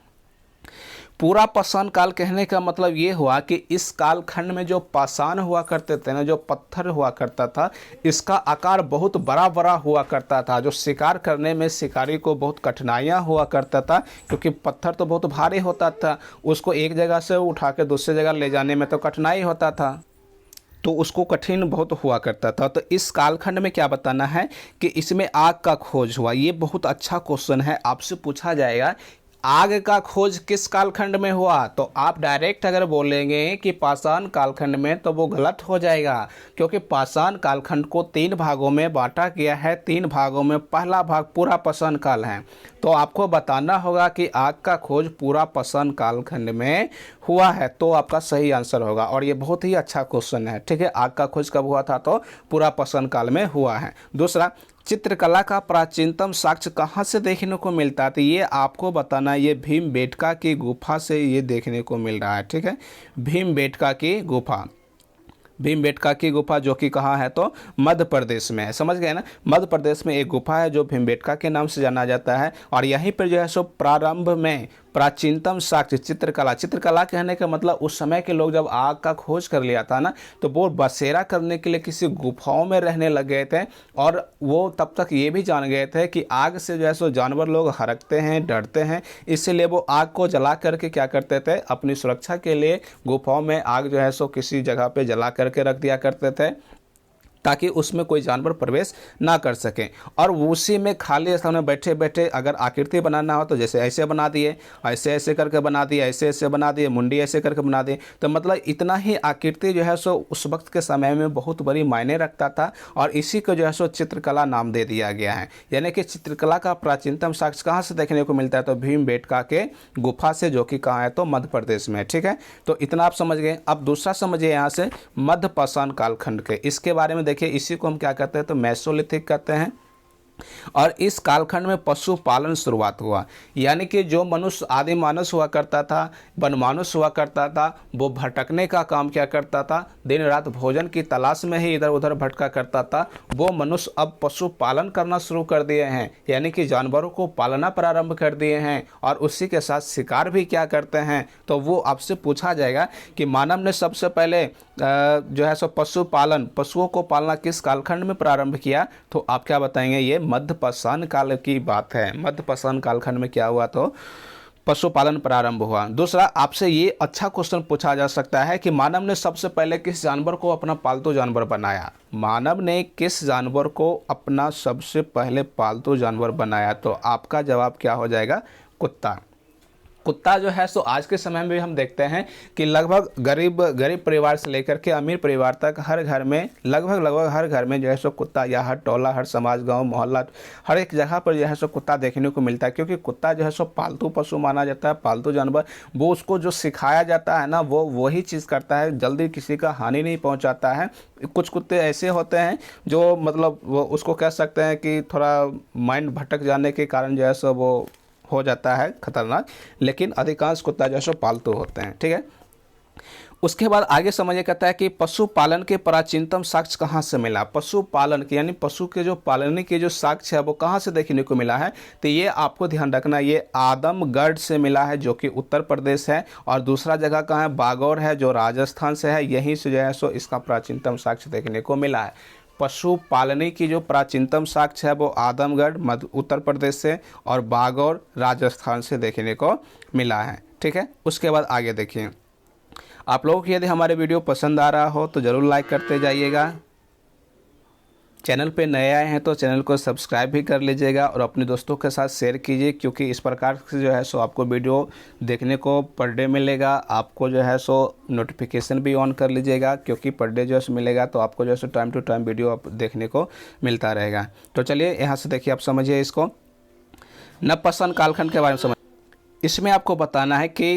पूरा पाषाण काल कहने का मतलब ये हुआ कि इस कालखंड में जो पाषाण हुआ करते थे ना, जो पत्थर हुआ करता था, इसका आकार बहुत बड़ा बड़ा हुआ करता था, जो शिकार करने में शिकारी को बहुत कठिनाइयाँ हुआ करता था, क्योंकि पत्थर तो बहुत भारी होता था, उसको एक जगह से उठा के दूसरी जगह ले जाने में तो कठिनाई होता था, तो उसको कठिन बहुत हुआ करता था। तो इस कालखंड में क्या बताना है कि इसमें आग का खोज हुआ। ये बहुत अच्छा क्वेश्चन है, आपसे पूछा जाएगा आग का खोज किस कालखंड में हुआ, तो आप डायरेक्ट अगर बोलेंगे कि पाषाण कालखंड में तो वो गलत हो जाएगा, क्योंकि पाषाण कालखंड को 3 भागों में बांटा गया है। 3 भागों में पहला भाग पूरा पाषाण काल है, तो आपको बताना होगा कि आग का खोज पूरा पाषाण कालखंड में हुआ है, तो आपका सही आंसर होगा। और ये बहुत ही अच्छा क्वेश्चन है, ठीक है। आग का खोज कब हुआ था, तो पूरा पाषाण काल में हुआ है। दूसरा, चित्रकला का प्राचीनतम साक्ष्य कहाँ से देखने को मिलता है, तो ये आपको बताना, ये भीमबेटका की गुफा से ये देखने को मिल रहा है, ठीक है। भीमबेटका की गुफा, भीमबेटका की गुफा जो कि कहाँ है, तो मध्य प्रदेश में है, समझ गए ना। मध्य प्रदेश में एक गुफा है जो भीमबेटका के नाम से जाना जाता है। और यहीं पर जो है सो प्रारंभ में प्राचीनतम साक्ष्य चित्रकला, चित्रकला कहने का मतलब उस समय के लोग जब आग का खोज कर लिया था ना, तो वो बसेरा करने के लिए किसी गुफाओं में रहने लग गए थे। और वो तब तक ये भी जान गए थे कि आग से जो है सो जानवर लोग हरकते हैं, डरते हैं, इसलिए वो आग को जला करके क्या करते थे, अपनी सुरक्षा के लिए गुफाओं में आग जो है सो किसी जगह पे जला करके रख दिया करते थे, ताकि उसमें कोई जानवर प्रवेश ना कर सके। और उसी में खाली स्थान में बैठे बैठे अगर आकृति बनाना हो तो जैसे ऐसे बना दिए, ऐसे ऐसे करके बना दिए, ऐसे ऐसे बना दिए, मुंडी ऐसे करके बना दिए। तो मतलब इतना ही आकृति जो है सो उस वक्त के समय में बहुत बड़ी मायने रखता था, और इसी को जो है सो चित्रकला नाम दे दिया गया है। यानी कि चित्रकला का प्राचीनतम साक्ष्य कहाँ से देखने को मिलता है, तो भीमबेटका के गुफा से, जो कि कहाँ है, तो मध्य प्रदेश में, ठीक है। तो इतना आप समझ गए। अब दूसरा समझिए यहाँ से मध्य पाषाण कालखंड के, इसके बारे में देखिए, इसी को हम क्या कहते हैं, तो मेसोलिथिक कहते हैं। और इस कालखंड में पशुपालन शुरुआत हुआ, यानी कि जो मनुष्य आदि मानस हुआ करता था, वनमानुष हुआ करता था, वो भटकने का काम क्या करता था, दिन रात भोजन की तलाश में ही इधर उधर भटका करता था, वो मनुष्य अब पशुपालन करना शुरू कर दिए हैं, यानी कि जानवरों को पालना प्रारंभ कर दिए हैं, और उसी के साथ शिकार भी क्या करते हैं। तो वो आपसे पूछा जाएगा कि मानव ने सबसे पहले जो है सो पशुपालन, पशुओं को पालना किस कालखंड में प्रारंभ किया, तो आप क्या बताएंगे, ये मध्य पाषाण काल की बात है। मध्य पाषाण कालखंड में क्या हुआ, तो पशुपालन प्रारंभ हुआ। दूसरा, आपसे ये अच्छा क्वेश्चन पूछा जा सकता है कि मानव ने सबसे पहले किस जानवर को अपना पालतू जानवर बनाया, मानव ने किस जानवर को अपना सबसे पहले पालतू जानवर बनाया, तो आपका जवाब क्या हो जाएगा, कुत्ता। कुत्ता जो है सो आज के समय में भी हम देखते हैं कि लगभग गरीब परिवार से लेकर के अमीर परिवार तक हर घर में, लगभग हर घर में जो है सो कुत्ता, या हर टोला, हर समाज, गांव, मोहल्ला, हर एक जगह पर जो है सो कुत्ता देखने को मिलता है। क्योंकि कुत्ता जो है सो पालतू पशु माना जाता है, पालतू जानवर। वो उसको जो सिखाया जाता है ना, वो वही चीज़ करता है, जल्दी किसी का हानि नहीं पहुँचाता है। कुछ कुत्ते ऐसे होते हैं जो मतलब वो उसको कह सकते हैं कि थोड़ा माइंड भटक जाने के कारण जो है सो वो हो जाता है खतरनाक, लेकिन अधिकांश कुत्ता जो है पालतू होते हैं, ठीक है। उसके बाद आगे समझिए, कहता है कि पशुपालन के प्राचीनतम साक्ष्य कहाँ से मिला। पशुपालन के यानी पशु के जो पालने के जो साक्ष्य है वो कहाँ से देखने को मिला है, तो ये आपको ध्यान रखना, ये आदमगढ़ से मिला है, जो कि उत्तर प्रदेश है। और दूसरा जगह कहाँ है, बागौर है, जो राजस्थान से है। यहीं से जो है सो इसका प्राचीनतम साक्ष्य देखने को मिला है। पशु पालने की जो प्राचीनतम साक्ष्य है वो आदमगढ़ मध्य उत्तर प्रदेश से और बागौर राजस्थान से देखने को मिला है, ठीक है। उसके बाद आगे देखिए, आप लोगों को यदि हमारे वीडियो पसंद आ रहा हो तो ज़रूर लाइक करते जाइएगा। चैनल पे नए आए हैं तो चैनल को सब्सक्राइब भी कर लीजिएगा और अपने दोस्तों के साथ शेयर कीजिए, क्योंकि इस प्रकार से जो है सो आपको वीडियो देखने को पर डे मिलेगा। आपको जो है सो नोटिफिकेशन भी ऑन कर लीजिएगा, क्योंकि पर डे जो है सो मिलेगा, तो आपको जो है सो टाइम टू टाइम वीडियो आप देखने को मिलता रहेगा। तो चलिए यहाँ से देखिए, आप समझिए इसको। नवपाषाण कालखंड के बारे में समझ। इसमें आपको बताना है कि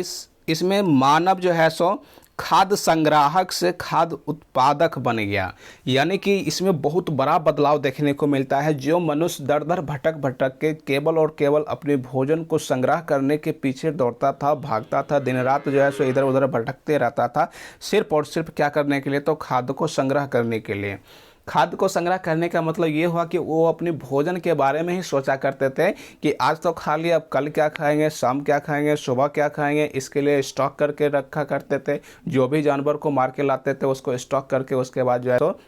इसमें मानव जो है सो खाद्य संग्राहक से खाद्य उत्पादक बन गया, यानी कि इसमें बहुत बड़ा बदलाव देखने को मिलता है। जो मनुष्य दर दर भटक भटक के केवल और केवल अपने भोजन को संग्रह करने के पीछे दौड़ता था, भागता था, दिन रात जो है सो इधर उधर भटकते रहता था, सिर्फ और सिर्फ क्या करने के लिए, तो खाद्य को संग्रह करने के लिए। खाद्य को संग्रह करने का मतलब ये हुआ कि वो अपने भोजन के बारे में ही सोचा करते थे कि आज तो खा लिया, अब कल क्या खाएंगे, शाम क्या खाएंगे, सुबह क्या खाएंगे, इसके लिए स्टॉक करके रखा करते थे। जो भी जानवर को मार के लाते थे उसको स्टॉक करके उसके बाद जो है तो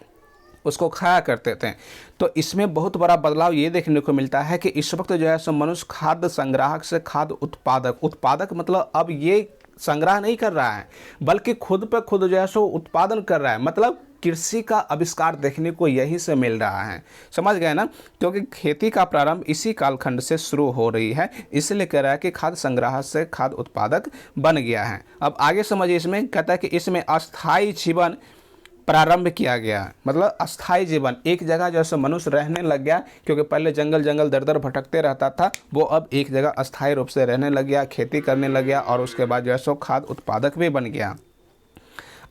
उसको खाया करते थे। तो इसमें बहुत बड़ा बदलाव ये देखने को मिलता है कि इस वक्त जो है सो मनुष्य खाद्य संग्राहक से खाद्य उत्पादक, उत्पादक मतलब अब ये संग्रह नहीं कर रहा है बल्कि खुद पे खुद जो है सो उत्पादन कर रहा है। मतलब कृषि का आविष्कार देखने को यहीं से मिल रहा है, समझ गए ना। क्योंकि खेती का प्रारंभ इसी कालखंड से शुरू हो रही है, इसलिए कह रहा है कि खाद्य संग्राहक से खाद्य उत्पादक बन गया है। अब आगे समझिए, इसमें कहता है कि इसमें अस्थायी जीवन प्रारंभ किया गया। मतलब अस्थायी जीवन, एक जगह जैसे मनुष्य रहने लग गया, क्योंकि पहले जंगल जंगल दर दर भटकते रहता था, वो अब एक जगह अस्थायी रूप से रहने लग गया, खेती करने लग गया और उसके बाद जो है सो खाद्य उत्पादक भी बन गया।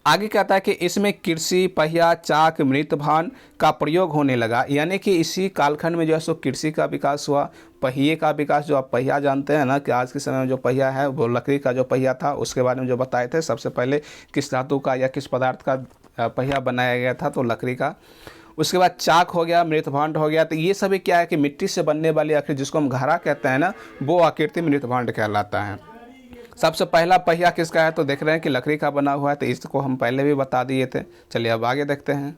आगे कहता है कि इसमें कृषि, पहिया, चाक, मृतभान का प्रयोग होने लगा, यानी कि इसी कालखंड में जो है सो कृषि का विकास हुआ, पहिए का विकास। जो आप पहिया जानते हैं ना कि आज के समय में जो पहिया है वो लकड़ी का जो पहिया था, उसके बारे में जो बताए थे, सबसे पहले किस धातु का या किस पदार्थ का पहिया बनाया गया था, तो लकड़ी का। उसके बाद चाक हो गया, मृतभांड हो गया। तो ये सभी क्या है कि मिट्टी से बनने वाली आकृति, जिसको हम घड़ा कहते हैं ना, वो आकृति मृतभांड कहलाता है। सबसे पहला पहिया किसका है, तो देख रहे हैं कि लकड़ी का बना हुआ है, तो इसको हम पहले भी बता दिए थे। चलिए अब आगे देखते हैं।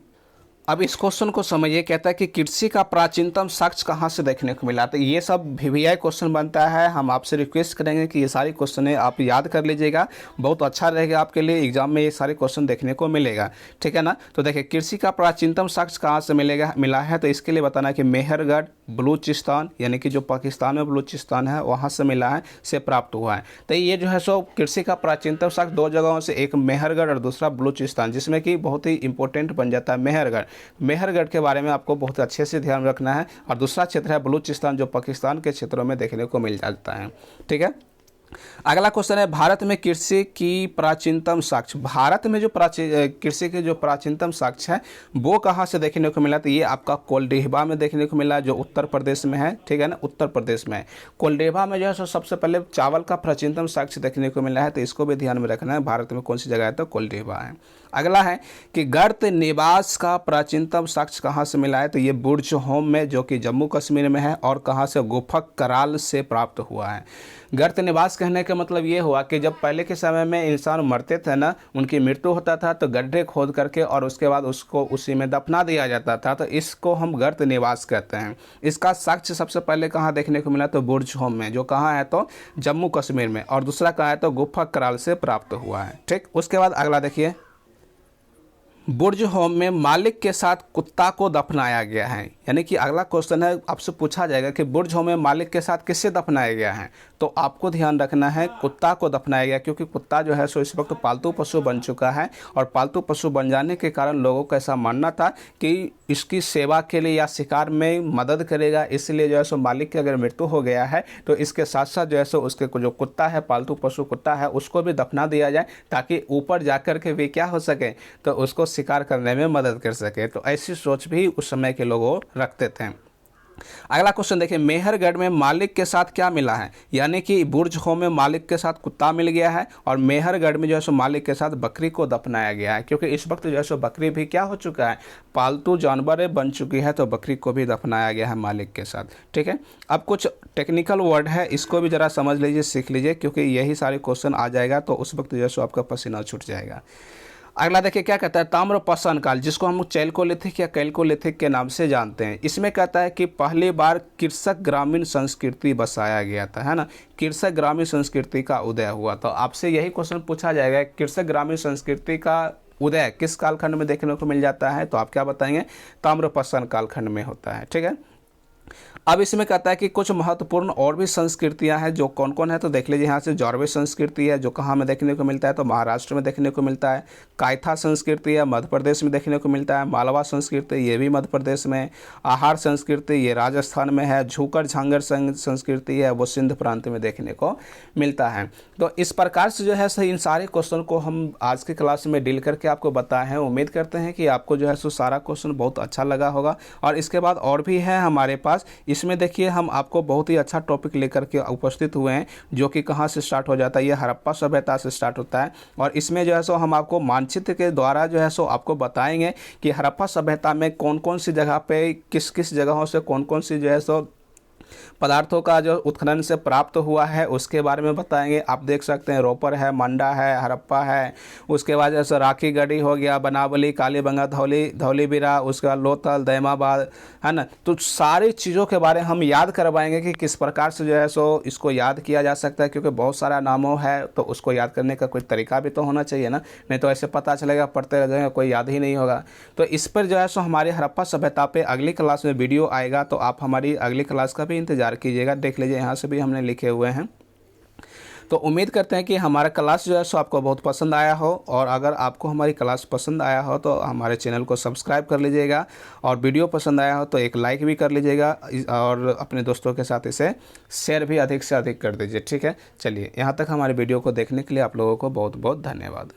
अब इस क्वेश्चन को समझिए, कहता है कि कृषि का प्राचीनतम साक्ष्य कहाँ से देखने को मिला। तो ये सब VVI क्वेश्चन बनता है। हम आपसे रिक्वेस्ट करेंगे कि ये सारी क्वेश्चन आप याद कर लीजिएगा, बहुत अच्छा रहेगा आपके लिए, एग्जाम में ये सारे क्वेश्चन देखने को मिलेगा, ठीक है ना। तो देखिए, कृषि का प्राचीनतम साक्ष्य कहाँ से मिला है, तो इसके लिए बताना है कि मेहरगढ़, बलूचिस्तान, यानी कि जो पाकिस्तान में बलूचिस्तान है वहाँ से मिला है, से प्राप्त हुआ है। तो ये जो है सो कृषि का प्राचीनतम साक्ष्य दो जगहों से, एक मेहरगढ़ और दूसरा बलूचिस्तान, जिसमें कि बहुत ही इंपॉर्टेंट बन जाता है मेहरगढ़। मेहरगढ़ के बारे में आपको बहुत अच्छे से ध्यान रखना है। और दूसरा क्षेत्र है बलूचिस्तान, जो पाकिस्तान के क्षेत्रों में देखने को मिल जाता है, ठीक है। अगला क्वेश्चन है, भारत में कृषि की प्राचीनतम साक्ष्य। भारत में जो कृषि के जो प्राचीनतम साक्ष्य है वो कहाँ से देखने को मिला, तो ये आपका कोलडेहबा में देखने को मिला, जो उत्तर प्रदेश में है, ठीक है ना, उत्तर प्रदेश में। कोलडेहबा में जो है सबसे पहले चावल का प्राचीनतम साक्ष्य देखने को मिला है, तो इसको भी ध्यान में रखना है। भारत में कौन सी जगह है, तो कोलडेहबा है। अगला है कि गर्त निवास का प्राचीनतम साक्ष्य कहाँ से मिला है, तो ये बुर्ज होम में, जो कि जम्मू कश्मीर में है, और कहाँ से, गुफक कराल से प्राप्त हुआ है। गर्त निवास कहने का मतलब ये हुआ कि जब पहले के समय में इंसान मरते थे ना, उनकी मृत्यु होता था, तो गड्ढे खोद करके और उसके बाद उसको उसी में दफना दिया जाता था, तो इसको हम गर्त निवास कहते हैं। इसका साक्ष्य सबसे पहले कहाँ देखने को मिला, तो बुर्ज होम में, जो कहाँ है, तो जम्मू कश्मीर में, और दूसरा कहाँ है, तो गुफक कराल से प्राप्त हुआ है, ठीक। उसके बाद अगला देखिए, बुर्ज होम में मालिक के साथ कुत्ता को दफनाया गया है। यानी कि अगला क्वेश्चन है, आपसे पूछा जाएगा कि बुर्ज होम में मालिक के साथ किससे दफनाया गया है, तो आपको ध्यान रखना है कुत्ता को दफनाया गया, क्योंकि कुत्ता जो है सो इस वक्त पालतू पशु बन चुका है, और पालतू पशु बन जाने के कारण लोगों को ऐसा मानना था कि इसकी सेवा के लिए या शिकार में मदद करेगा, इसलिए जो है सो मालिक की अगर मृत्यु हो गया है तो इसके साथ साथ जो है सो उसके जो कुत्ता है, पालतू पशु कुत्ता है, उसको भी दफना दिया जाए, ताकि ऊपर जाकर के वे क्या हो सके, तो उसको शिकार करने में मदद कर सके। तो ऐसी सोच भी उस समय के लोग रखते थे। अगला क्वेश्चन देखिए, मेहरगढ़ में मालिक के साथ क्या मिला है, यानी कि बुर्ज होम में मालिक के साथ कुत्ता मिल गया है, और मेहरगढ़ में जो है सो मालिक के साथ बकरी को दफनाया गया है, क्योंकि इस वक्त जो है सो बकरी भी क्या हो चुका है, पालतू जानवर बन चुकी है, तो बकरी को भी दफनाया गया है मालिक के साथ, ठीक है। अब कुछ टेक्निकल वर्ड है, इसको भी जरा समझ लीजिए, सीख लीजिए, क्योंकि यही सारे क्वेश्चन आ जाएगा, तो उस वक्त जो है सो आपका पसीना छूट जाएगा। अगला देखिए क्या कहता है, ताम्रपाषाण काल, जिसको हम चैल्कोलिथिक या कैल्कोलिथिक के नाम से जानते हैं। इसमें कहता है कि पहली बार कृषक ग्रामीण संस्कृति बसाया गया था, है ना, कृषक ग्रामीण संस्कृति का उदय हुआ। तो आपसे यही क्वेश्चन पूछा जाएगा, कृषक ग्रामीण संस्कृति का उदय किस कालखंड में देखने को मिल जाता है, तो आप क्या बताएंगे, ताम्रपाषाण कालखंड में होता है, ठीक है। अब इसमें कहता है कि कुछ महत्वपूर्ण और भी संस्कृतियां हैं, जो कौन कौन है तो देख लीजिए यहाँ से। जॉर्वे संस्कृति है, जो कहाँ में देखने को मिलता है तो महाराष्ट्र में देखने को मिलता है। कायथा संस्कृति है, मध्य प्रदेश में देखने को मिलता है। मालवा संस्कृति, ये भी मध्य प्रदेश में। आहार संस्कृति, ये राजस्थान में है। झूकर झांगर संस्कृति है, वो सिंध प्रांत में देखने को मिलता है। तो इस प्रकार से जो है सो इन सारे क्वेश्चन को हम आज की क्लास में डील करके आपको बताए हैं। उम्मीद करते हैं कि आपको जो है सो सारा क्वेश्चन बहुत अच्छा लगा होगा। और इसके बाद और भी है हमारे पास, इसमें देखिए हम आपको बहुत ही अच्छा टॉपिक लेकर के उपस्थित हुए हैं, जो कि कहाँ से स्टार्ट हो जाता है, ये हड़प्पा सभ्यता से स्टार्ट होता है। और इसमें जो है सो हम आपको मानचित्र के द्वारा जो है सो आपको बताएंगे कि हड़प्पा सभ्यता में कौन कौन सी जगह पे किस किस जगहों से कौन कौन सी जो है सो पदार्थों का जो उत्खनन से प्राप्त हुआ है उसके बारे में बताएंगे। आप देख सकते हैं रोपर है, मंडा है, हड़प्पा है, उसके बाद जैसे राखी गढ़ी हो गया, बनावली, कालीबंगा, धौलीबीरा, उसके बाद लोथल, दैमाबाद, है ना। तो सारी चीज़ों के बारे में हम याद करवाएंगे कि किस प्रकार से जो है सो इसको याद किया जा सकता है, क्योंकि बहुत सारा नामों है तो उसको याद करने का कोई तरीका भी तो होना चाहिए ना, नहीं तो ऐसे पता चलेगा पढ़ते रह जाएंगे, कोई याद ही नहीं होगा। तो इस पर जो है सो हमारी हड़प्पा सभ्यता पे अगली क्लास में वीडियो आएगा, तो आप हमारी अगली क्लास का भी इंतजार कीजिएगा। देख लीजिए यहाँ से भी हमने लिखे हुए हैं। तो उम्मीद करते हैं कि हमारा क्लास जो है सो आपको बहुत पसंद आया हो, और अगर आपको हमारी क्लास पसंद आया हो तो हमारे चैनल को सब्सक्राइब कर लीजिएगा, और वीडियो पसंद आया हो तो एक लाइक भी कर लीजिएगा, और अपने दोस्तों के साथ इसे शेयर भी अधिक से अधिक कर दीजिए। ठीक है, चलिए यहाँ तक हमारे वीडियो को देखने के लिए आप लोगों को बहुत बहुत धन्यवाद।